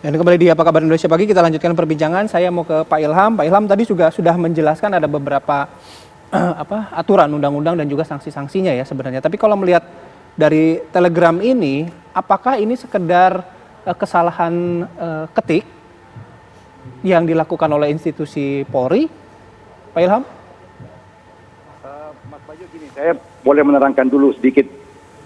Dan kembali di Apa Kabar Indonesia Pagi, kita lanjutkan perbincangan. Saya mau ke Pak Ilham. Pak Ilham tadi juga sudah menjelaskan ada beberapa aturan undang-undang dan juga sanksi-sanksinya ya sebenarnya. Tapi kalau melihat dari Telegram ini, apakah ini sekedar kesalahan ketik yang dilakukan oleh institusi Polri, Pak Ilham? Mas Bayu, gini, saya boleh menerangkan dulu sedikit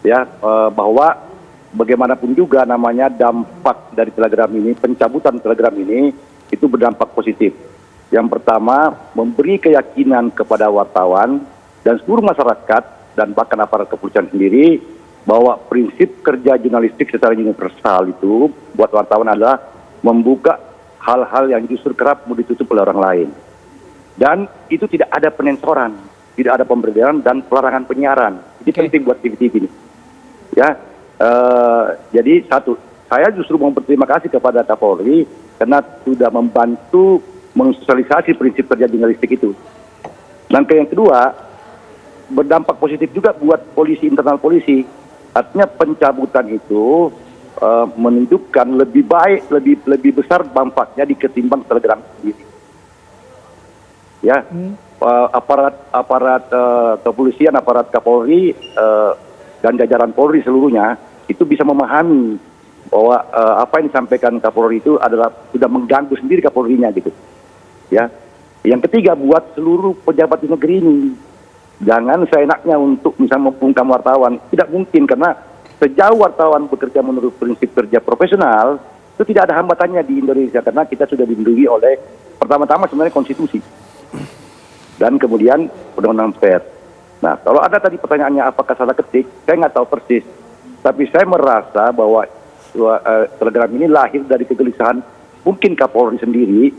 ya, bahwa bagaimanapun juga namanya dampak dari Telegram ini, pencabutan Telegram ini itu berdampak positif. Yang pertama, memberi keyakinan kepada wartawan dan seluruh masyarakat dan bahkan aparat kepolisian sendiri bahwa prinsip kerja jurnalistik secara universal itu buat wartawan adalah membuka hal-hal yang justru kerap mau ditutup oleh orang lain. Dan itu tidak ada penensoran, tidak ada pemberhentian dan pelarangan penyiaran. Ini penting buat TV-TV ini. Ya, jadi satu, saya justru mau berterima kasih kepada Kapolri karena sudah membantu mensosialisasi prinsip kerja jurnalistik itu. Dan yang kedua, berdampak positif juga buat polisi, internal polisi. Artinya pencabutan itu menunjukkan lebih baik, lebih besar dampaknya ketimbang Telegram sendiri. Ya, aparat kepolisian, aparat Kapolri dan jajaran Polri seluruhnya itu bisa memahami bahwa apa yang disampaikan Kapolri itu adalah sudah mengganggu sendiri Kapolrinya gitu. Ya. Yang ketiga, buat seluruh pejabat di negeri ini, jangan seenaknya untuk misalnya membungkam wartawan. Tidak mungkin, karena sejauh wartawan bekerja menurut prinsip kerja profesional, itu tidak ada hambatannya di Indonesia karena kita sudah dilindungi oleh pertama-tama sebenarnya konstitusi dan kemudian undang-undang pers. Nah, kalau ada tadi pertanyaannya apakah salah ketik, saya nggak tahu persis. Tapi saya merasa bahwa Telegram ini lahir dari kegelisahan mungkin Kapolri sendiri,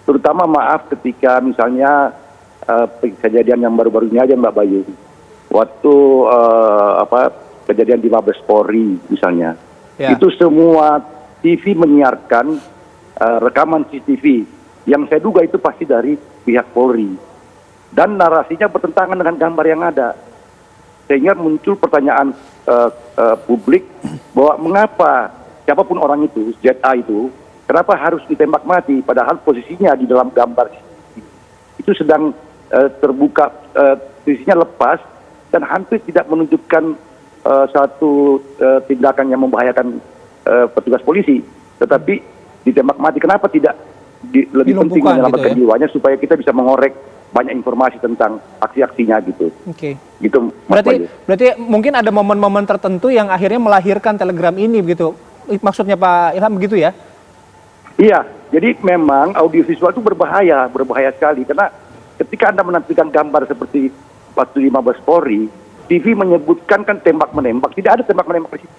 terutama maaf ketika misalnya kejadian yang baru-baru ini aja Mbak Bayu, waktu kejadian di Mabes Polri misalnya, itu semua TV menyiarkan rekaman CCTV yang saya duga itu pasti dari pihak Polri. Dan narasinya bertentangan dengan gambar yang ada. Sehingga muncul pertanyaan publik bahwa mengapa siapapun orang itu, ZA itu, kenapa harus ditembak mati padahal posisinya di dalam gambar itu sedang terbuka, posisinya lepas dan hampir tidak menunjukkan satu tindakan yang membahayakan petugas polisi. Tetapi ditembak mati, kenapa tidak lebih penting menyelamatkan jiwanya supaya kita bisa mengorek banyak informasi tentang aksi-aksinya gitu. Oke. Gitu. Berarti mungkin ada momen-momen tertentu yang akhirnya melahirkan Telegram ini begitu. Maksudnya Pak Ilham begitu ya? Iya. Jadi memang audiovisual itu berbahaya sekali karena ketika Anda menampilkan gambar seperti waktu di Mabes Polri, TV menyebutkan kan tembak-menembak, tidak ada tembak-menembak di situ.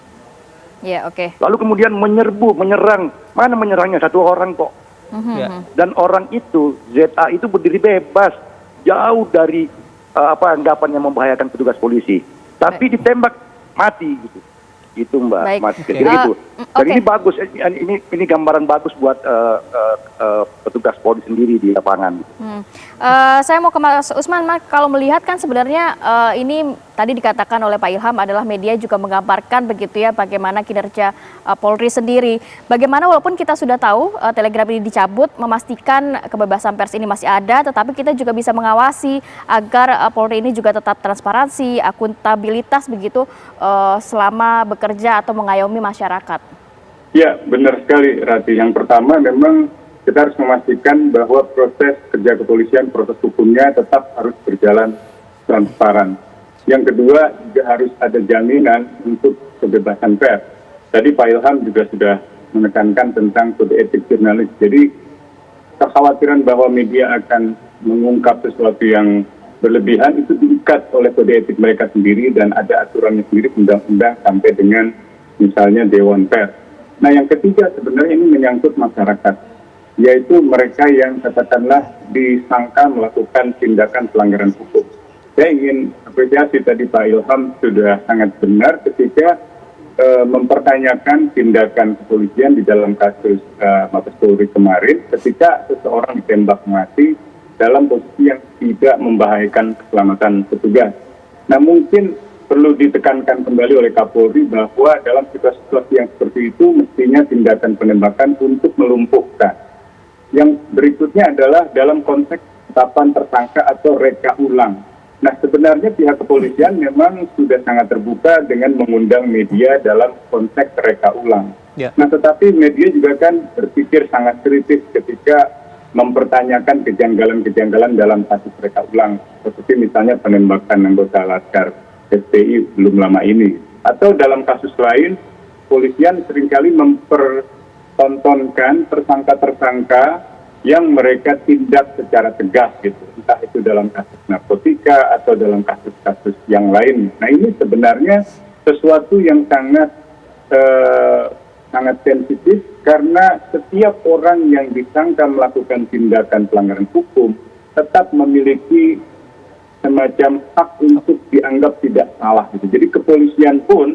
Iya, oke. Lalu kemudian menyerang. Mana menyerangnya? Satu orang kok. Dan orang itu, ZA itu berdiri bebas, jauh dari anggapan yang membahayakan petugas polisi. Tapi ditembak mati gitu. Itu Mbak, Mas. Jadi gitu. Dan ini bagus, ini gambaran bagus buat petugas polri sendiri di lapangan. Saya mau ke Mas Usman, kalau melihat kan sebenarnya ini tadi dikatakan oleh Pak Ilham adalah media juga menggambarkan begitu ya bagaimana kinerja Polri sendiri. Bagaimana walaupun kita sudah tahu Telegram ini dicabut, memastikan kebebasan pers ini masih ada, tetapi kita juga bisa mengawasi agar Polri ini juga tetap transparansi, akuntabilitas begitu selama bekerja atau mengayomi masyarakat. Ya, benar sekali Rati. Yang pertama memang kita harus memastikan bahwa proses kerja kepolisian, proses hukumnya tetap harus berjalan transparan. Yang kedua juga harus ada jaminan untuk kebebasan pers. Tadi Pak Ilham juga sudah menekankan tentang kode etik jurnalis. Jadi kekhawatiran bahwa media akan mengungkap sesuatu yang berlebihan itu diikat oleh kode etik mereka sendiri dan ada aturannya sendiri, undang-undang sampai dengan misalnya Dewan Pers. Nah yang ketiga sebenarnya ini menyangkut masyarakat, yaitu mereka yang katakanlah disangka melakukan tindakan pelanggaran hukum. Saya ingin apresiasi tadi Pak Ilham sudah sangat benar ketika mempertanyakan tindakan kepolisian di dalam kasus Mabes Polri kemarin ketika seseorang ditembak mati dalam posisi yang tidak membahayakan keselamatan petugas. Nah mungkin perlu ditekankan kembali oleh Kapolri bahwa dalam situasi-situasi yang seperti itu mestinya tindakan penembakan untuk melumpuhkan. Yang berikutnya adalah dalam konteks penetapan tersangka atau reka ulang. Nah, sebenarnya pihak kepolisian memang sudah sangat terbuka dengan mengundang media dalam konteks reka ulang. Ya. Nah, tetapi media juga kan berpikir sangat kritis ketika mempertanyakan kejanggalan-kejanggalan dalam kasus reka ulang, seperti misalnya penembakan anggota Laskar FPI belum lama ini. Atau dalam kasus lain, polisian seringkali mempertontonkan tersangka-tersangka yang mereka tindak secara tegas gitu. Entah itu dalam kasus narkotika atau dalam kasus-kasus yang lain. Nah, ini sebenarnya sesuatu yang sangat sensitif karena setiap orang yang disangka melakukan tindakan pelanggaran hukum tetap memiliki semacam hak untuk dianggap tidak salah gitu. Jadi kepolisian pun,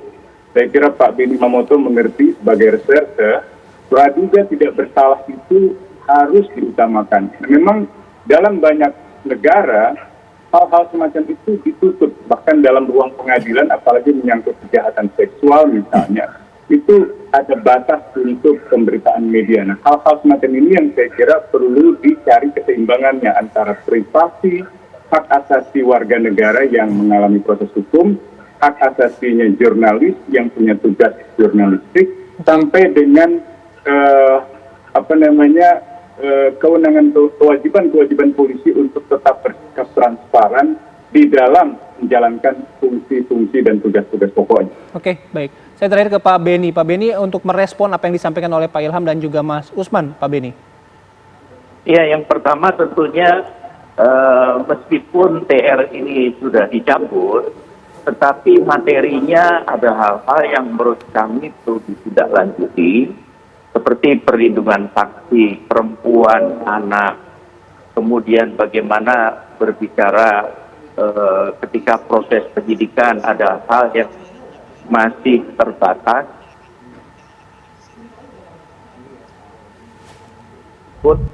saya kira Pak Beni Mamoto mengerti sebagai reserse, praduga tidak bersalah itu harus diutamakan. Nah, memang dalam banyak negara hal-hal semacam itu ditutup, bahkan dalam ruang pengadilan, apalagi menyangkut kejahatan seksual misalnya, itu ada batas untuk pemberitaan media. Nah, hal-hal semacam ini yang saya kira perlu dicari keseimbangannya antara privasi, hak asasi warga negara yang mengalami proses hukum, hak asasinya jurnalis yang punya tugas jurnalistik, sampai dengan kewajiban polisi untuk tetap bersikap transparan di dalam menjalankan fungsi-fungsi dan tugas-tugas pokoknya. Oke, baik. Saya terakhir ke Pak Beni. Pak Beni, untuk merespon apa yang disampaikan oleh Pak Ilham dan juga Mas Usman, Pak Beni. Ya, yang pertama tentunya meskipun TR ini sudah dicabut, tetapi materinya ada hal-hal yang menurut kami perlu ditindaklanjuti, seperti perlindungan saksi, perempuan, anak, kemudian bagaimana berbicara ketika proses penyidikan ada hal yang masih terbatas,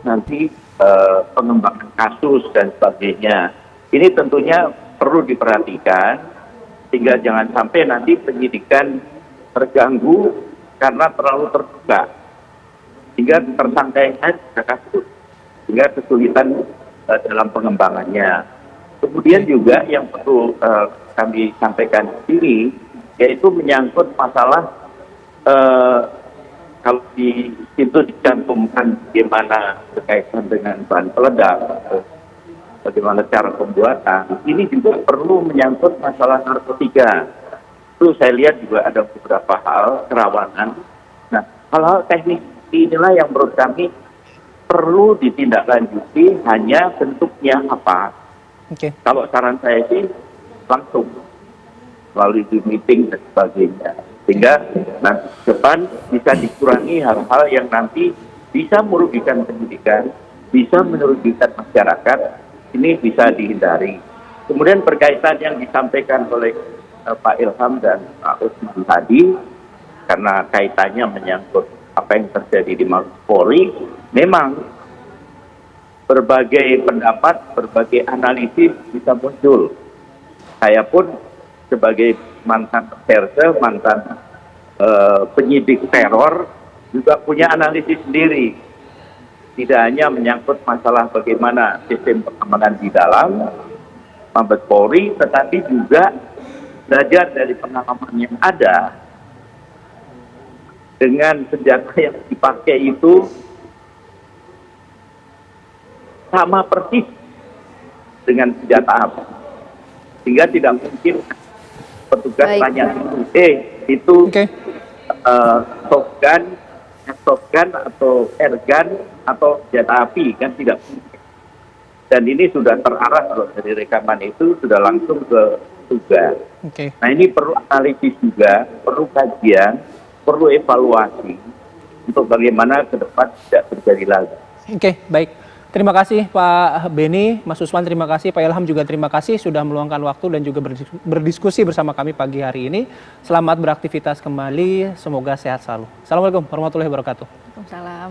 nanti pengembangan kasus dan sebagainya. Ini tentunya perlu diperhatikan sehingga jangan sampai nanti penyidikan terganggu karena terlalu terbuka, sehingga tersangka yang ada kasus, sehingga kesulitan dalam pengembangannya. Kemudian juga yang perlu kami sampaikan sendiri, yaitu menyangkut masalah kalau di situ dicantumkan bagaimana berkaitan dengan bahan peledak, bagaimana cara pembuatan, ini juga perlu menyangkut masalah narkotika. Itu saya lihat juga ada beberapa hal kerawanan. Nah, hal-hal teknis inilah yang menurut kami perlu ditindaklanjuti, hanya bentuknya apa. Oke. Kalau saran saya sih langsung melalui meeting dan sebagainya, sehingga nanti ke depan bisa dikurangi hal-hal yang nanti bisa merugikan penyidikan, bisa merugikan masyarakat, ini bisa dihindari. Kemudian berkaitan yang disampaikan oleh Pak Ilham dan Pak Usman tadi, karena kaitannya menyangkut apa yang terjadi di Mabes Polri, memang berbagai pendapat, berbagai analisis bisa muncul. Saya pun sebagai mantan reserse, mantan penyidik teror, juga punya analisis sendiri. Tidak hanya menyangkut masalah bagaimana sistem pengamanan di dalam Mabes Polri, tetapi juga belajar dari pengalaman yang ada dengan senjata yang dipakai itu sama persis dengan senjata api, sehingga tidak mungkin petugas tanya itu softgun atau airgun atau senjata api, kan tidak mungkin. Dan ini sudah terarah loh, dari rekaman itu sudah langsung ke tugas. Nah, ini perlu analisis juga, perlu kajian, perlu evaluasi untuk bagaimana ke depan tidak terjadi lagi. Oke, baik. Terima kasih Pak Beni, Mas Usman terima kasih, Pak Ilham juga terima kasih sudah meluangkan waktu dan juga berdiskusi bersama kami pagi hari ini. Selamat beraktivitas kembali, semoga sehat selalu. Assalamualaikum warahmatullahi wabarakatuh. Waalaikumsalam.